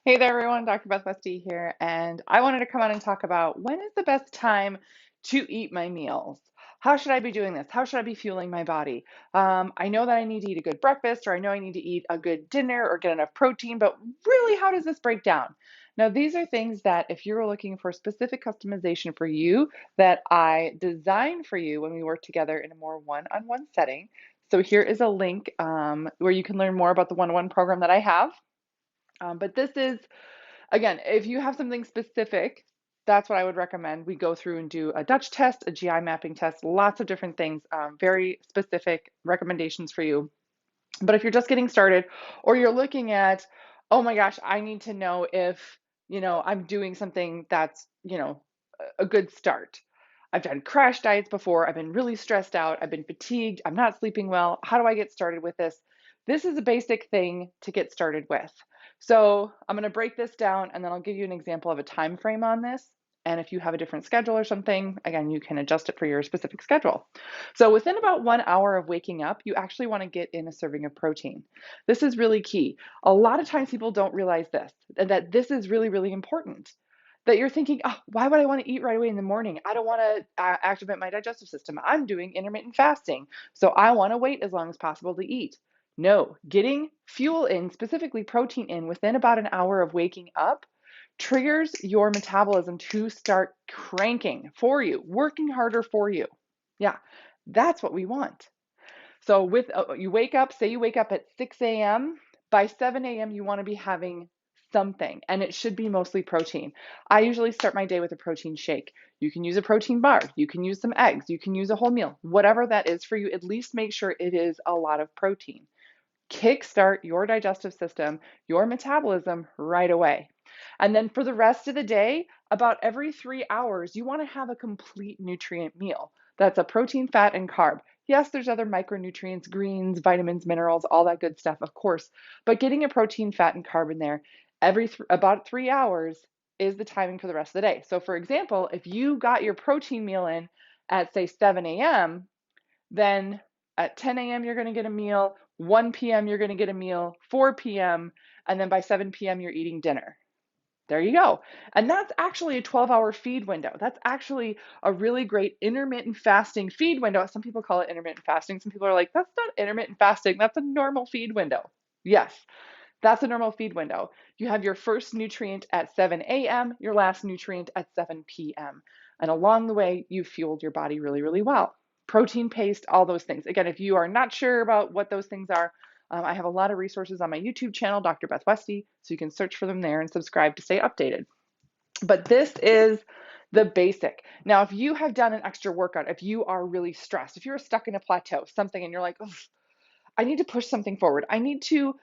Hey there, everyone. Dr. Beth Westie here, and I wanted to come on and talk about when is the best time to eat my meals. How should I be doing this? How should I be fueling my body? I know that I need to eat a good breakfast, or I know I need to eat a good dinner or get enough protein, but really, how does this break down? Now, these are things that if you're looking for specific customization for you, that I designed for you when we work together in a more one-on-one setting. So here is a link where you can learn more about the one-on-one program that I have. But this is, again, if you have something specific, that's what I would recommend. We go through and do a Dutch test, a GI mapping test, lots of different things, very specific recommendations for you. But if you're just getting started or you're looking at, oh my gosh, I need to know if, I'm doing something that's, a good start. I've done crash diets before. I've been really stressed out. I've been fatigued. I'm not sleeping well. How do I get started with this? This is a basic thing to get started with. So I'm going to break this down and then I'll give you an example of a time frame on this. And if you have a different schedule or something, again, you can adjust it for your specific schedule. So within about 1 hour of waking up, you actually want to get in a serving of protein. This is really key. A lot of times people don't realize this, that this is really, really important. That you're thinking, oh, why would I want to eat right away in the morning? I don't want to activate my digestive system. I'm doing intermittent fasting, so I want to wait as long as possible to eat. No, getting fuel in, specifically protein in, within about an hour of waking up triggers your metabolism to start cranking for you, working harder for you. Yeah, that's what we want. So with you wake up, say you wake up at 6 a.m. By 7 a.m. you want to be having something, and it should be mostly protein. I usually start my day with a protein shake. You can use a protein bar, you can use some eggs, you can use a whole meal, whatever that is for you. At least make sure it is a lot of protein. Kickstart your digestive system, your metabolism right away. And then for the rest of the day, about every 3 hours, you want to have a complete nutrient meal. That's a protein, fat, and carb. Yes, there's other micronutrients, greens, vitamins, minerals, all that good stuff, of course. But getting a protein, fat, and carb in there about 3 hours is the timing for the rest of the day. So, for example, if you got your protein meal in at, say, 7 a.m., then at 10 a.m., you're going to get a meal. 1 p.m., you're going to get a meal. 4 p.m., and then by 7 p.m., you're eating dinner. There you go. And that's actually a 12-hour feed window. That's actually a really great intermittent fasting feed window. Some people call it intermittent fasting. Some people are like, that's not intermittent fasting. That's a normal feed window. Yes, that's a normal feed window. You have your first nutrient at 7 a.m., your last nutrient at 7 p.m. And along the way, you've fueled your body really, really well. Protein paste, all those things. Again, if you are not sure about what those things are, I have a lot of resources on my YouTube channel, Dr. Beth Westie, so you can search for them there and subscribe to stay updated. But this is the basic. Now, if you have done an extra workout, if you are really stressed, if you're stuck in a plateau, something, and you're like, oh, I need to push something forward. I need to,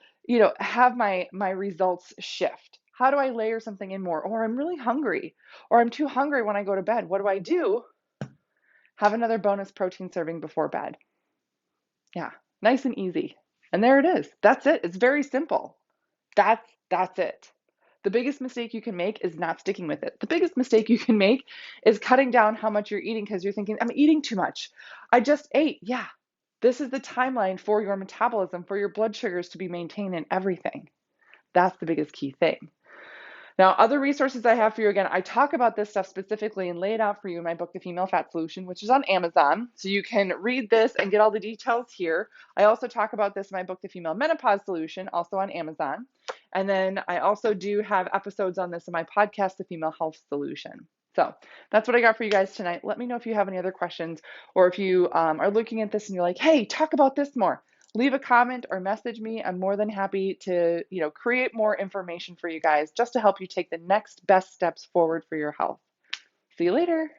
have my results shift. How do I layer something in more? Or I'm really hungry, or I'm too hungry when I go to bed. What do? Have another bonus protein serving before bed. Yeah, nice and easy. And there it is. That's it. It's very simple. That's it. The biggest mistake you can make is not sticking with it. The biggest mistake you can make is cutting down how much you're eating because you're thinking, I'm eating too much. I just ate. Yeah. This is the timeline for your metabolism, for your blood sugars to be maintained and everything. That's the biggest key thing. Now, other resources I have for you, again, I talk about this stuff specifically and lay it out for you in my book, The Female Fat Solution, which is on Amazon. So you can read this and get all the details here. I also talk about this in my book, The Female Menopause Solution, also on Amazon. And then I also do have episodes on this in my podcast, The Female Health Solution. So that's what I got for you guys tonight. Let me know if you have any other questions, or if you are looking at this and you're like, hey, talk about this more. Leave a comment or message me. I'm more than happy to, create more information for you guys just to help you take the next best steps forward for your health. See you later.